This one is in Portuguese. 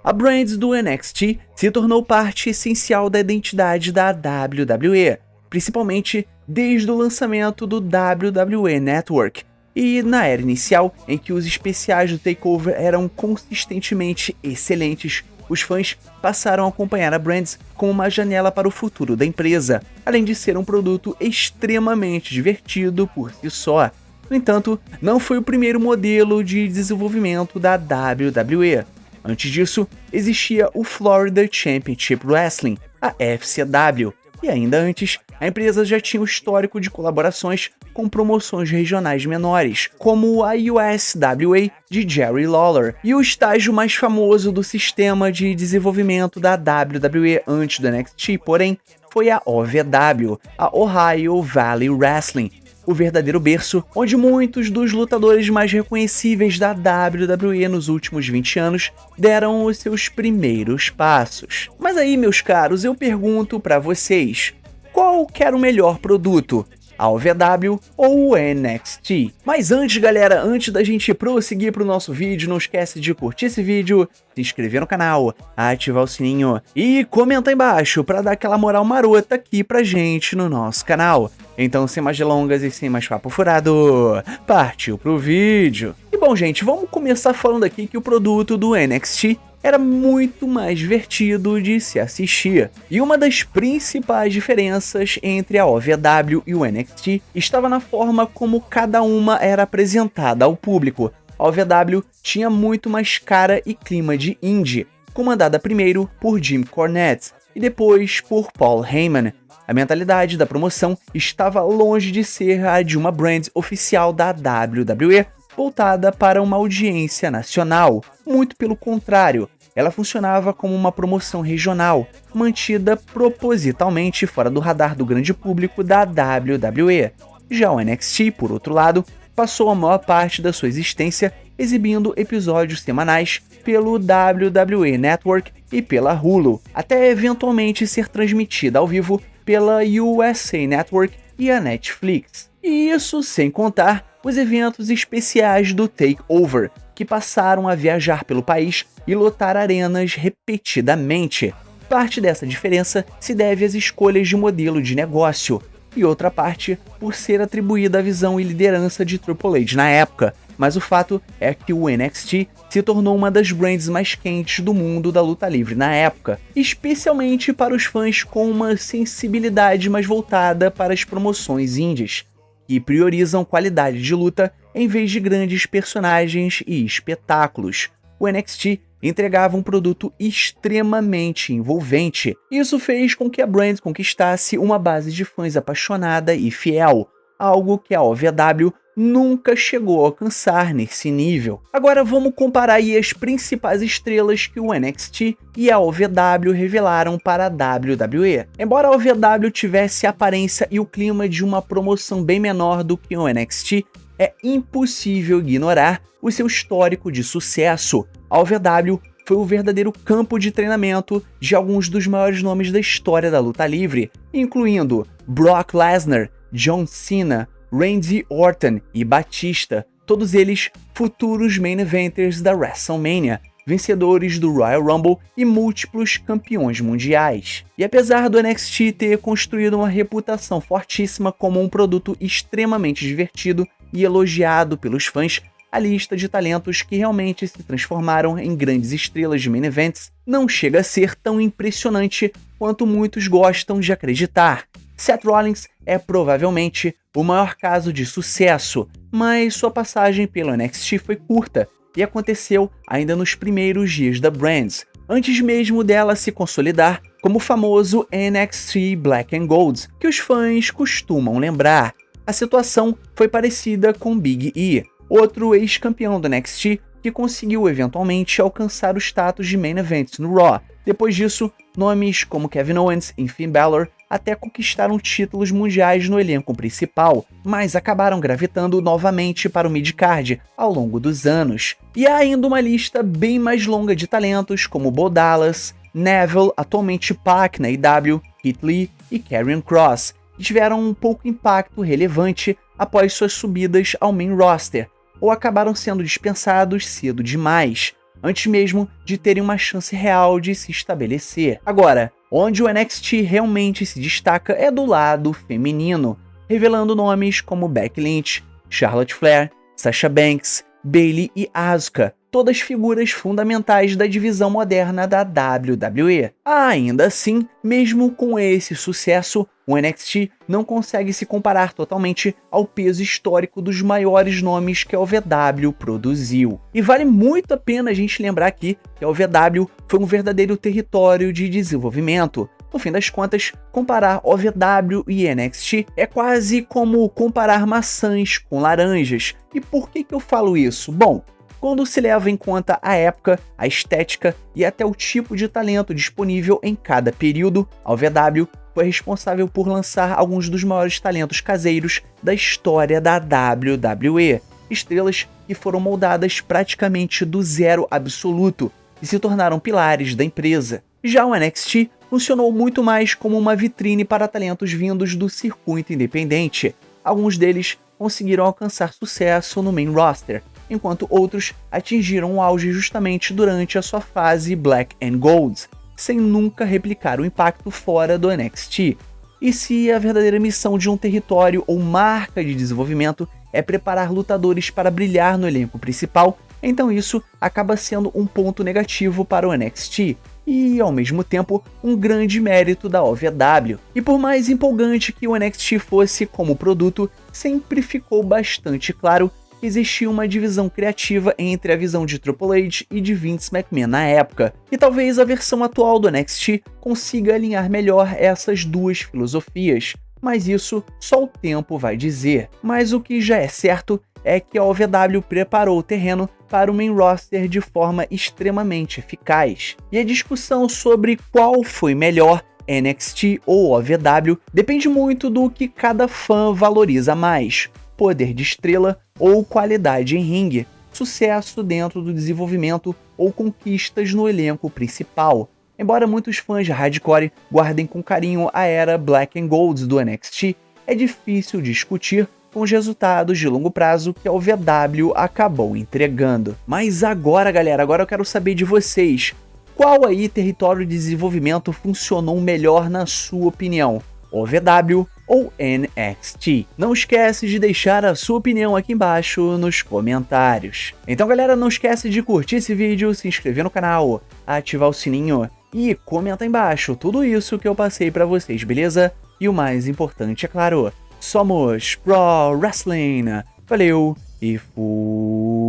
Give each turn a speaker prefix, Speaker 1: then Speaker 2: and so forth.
Speaker 1: A brand do NXT se tornou parte essencial da identidade da WWE, principalmente desde o lançamento do WWE Network, e na era inicial, em que os especiais do TakeOver eram consistentemente excelentes, os fãs passaram a acompanhar a Brands como uma janela para o futuro da empresa, além de ser um produto extremamente divertido por si só. No entanto, não foi o primeiro modelo de desenvolvimento da WWE. Antes disso, existia o Florida Championship Wrestling, a FCW, e ainda antes, a empresa já tinha o histórico de colaborações com promoções regionais menores, como a USWA de Jerry Lawler, e o estágio mais famoso do sistema de desenvolvimento da WWE antes do NXT, porém, foi a OVW, a Ohio Valley Wrestling, o verdadeiro berço onde muitos dos lutadores mais reconhecíveis da WWE nos últimos 20 anos deram os seus primeiros passos. Mas aí, meus caros, eu pergunto pra vocês, qual que era o melhor produto? A OVW ou o NXT? Mas antes, galera, antes da gente prosseguir pro nosso vídeo, não esquece de curtir esse vídeo, se inscrever no canal, ativar o sininho e comentar aí embaixo pra dar aquela moral marota aqui pra gente no nosso canal. Então, sem mais delongas e sem mais papo furado, partiu pro vídeo. E bom, gente, vamos começar falando aqui que o produto do NXT era muito mais divertido de se assistir. E uma das principais diferenças entre a OVW e o NXT estava na forma como cada uma era apresentada ao público. A OVW tinha muito mais cara e clima de indie, comandada primeiro por Jim Cornette e depois por Paul Heyman. A mentalidade da promoção estava longe de ser a de uma brand oficial da WWE, voltada para uma audiência nacional. Muito pelo contrário, ela funcionava como uma promoção regional, mantida propositalmente fora do radar do grande público da WWE. Já o NXT, por outro lado, passou a maior parte da sua existência exibindo episódios semanais pelo WWE Network e pela Hulu, até eventualmente ser transmitida ao vivo pela USA Network e a Netflix. E isso sem contar os eventos especiais do TakeOver, que passaram a viajar pelo país e lotar arenas repetidamente. Parte dessa diferença se deve às escolhas de modelo de negócio, e outra parte por ser atribuída à visão e liderança de Triple H na época, mas o fato é que o NXT se tornou uma das brands mais quentes do mundo da luta livre na época, especialmente para os fãs com uma sensibilidade mais voltada para as promoções indies, que priorizam qualidade de luta em vez de grandes personagens e espetáculos. O NXT entregava um produto extremamente envolvente. Isso fez com que a brand conquistasse uma base de fãs apaixonada e fiel, algo que a OVW nunca chegou a alcançar nesse nível. Agora vamos comparar aí as principais estrelas que o NXT e a OVW revelaram para a WWE. Embora a OVW tivesse a aparência e o clima de uma promoção bem menor do que o NXT, é impossível ignorar o seu histórico de sucesso. A OVW foi o verdadeiro campo de treinamento de alguns dos maiores nomes da história da luta livre, incluindo Brock Lesnar, John Cena, Randy Orton e Batista, todos eles futuros main eventers da WrestleMania, vencedores do Royal Rumble e múltiplos campeões mundiais. E apesar do NXT ter construído uma reputação fortíssima como um produto extremamente divertido e elogiado pelos fãs, a lista de talentos que realmente se transformaram em grandes estrelas de main events não chega a ser tão impressionante quanto muitos gostam de acreditar. Seth Rollins é provavelmente o maior caso de sucesso, mas sua passagem pelo NXT foi curta e aconteceu ainda nos primeiros dias da brand, antes mesmo dela se consolidar como o famoso NXT Black and Gold, que os fãs costumam lembrar. A situação foi parecida com Big E, outro ex-campeão do NXT que conseguiu eventualmente alcançar o status de main event no Raw. Depois disso, nomes como Kevin Owens e Finn Balor até conquistaram títulos mundiais no elenco principal, mas acabaram gravitando novamente para o mid-card ao longo dos anos. E há ainda uma lista bem mais longa de talentos como Bo Dallas, Neville, atualmente Pac na AEW, Keith Lee e Karrion Kross, que tiveram um pouco impacto relevante após suas subidas ao main roster, ou acabaram sendo dispensados cedo demais. antes mesmo de terem uma chance real de se estabelecer. Agora, onde o NXT realmente se destaca é do lado feminino, revelando nomes como Becky Lynch, Charlotte Flair, Sasha Banks, Bayley e Asuka, todas figuras fundamentais da divisão moderna da WWE. Ainda assim, mesmo com esse sucesso, o NXT não consegue se comparar totalmente ao peso histórico dos maiores nomes que a OVW produziu. E vale muito a pena a gente lembrar aqui que a OVW foi um verdadeiro território de desenvolvimento. No fim das contas, comparar OVW e NXT é quase como comparar maçãs com laranjas. E por que eu falo isso? Bom, quando se leva em conta a época, a estética e até o tipo de talento disponível em cada período, a OVW foi responsável por lançar alguns dos maiores talentos caseiros da história da WWE, estrelas que foram moldadas praticamente do zero absoluto e se tornaram pilares da empresa. Já o NXT funcionou muito mais como uma vitrine para talentos vindos do circuito independente. Alguns deles conseguiram alcançar sucesso no main roster, enquanto outros atingiram o auge justamente durante a sua fase Black and Gold, sem nunca replicar o impacto fora do NXT. E se a verdadeira missão de um território ou marca de desenvolvimento é preparar lutadores para brilhar no elenco principal, então isso acaba sendo um ponto negativo para o NXT, e ao mesmo tempo um grande mérito da OVW. E por mais empolgante que o NXT fosse como produto, sempre ficou bastante claro que existia uma divisão criativa entre a visão de Triple H e de Vince McMahon na época, e talvez a versão atual do NXT consiga alinhar melhor essas duas filosofias, mas isso só o tempo vai dizer. Mas o que já é certo é que a OVW preparou o terreno para o main roster de forma extremamente eficaz. E a discussão sobre qual foi melhor, NXT ou OVW, depende muito do que cada fã valoriza mais: poder de estrela ou qualidade em ringue, sucesso dentro do desenvolvimento ou conquistas no elenco principal. Embora muitos fãs de hardcore guardem com carinho a era Black and Gold do NXT, é difícil discutir com os resultados de longo prazo que a OVW acabou entregando. Mas agora, galera, agora eu quero saber de vocês. Qual aí território de desenvolvimento funcionou melhor na sua opinião? OVW ou NXT? Não esquece de deixar a sua opinião aqui embaixo nos comentários. Então, galera, não esquece de curtir esse vídeo, se inscrever no canal, ativar o sininho e comentar embaixo tudo isso que eu passei pra vocês, beleza? E o mais importante, é claro, somos Pro Wrestling. Valeu e fui!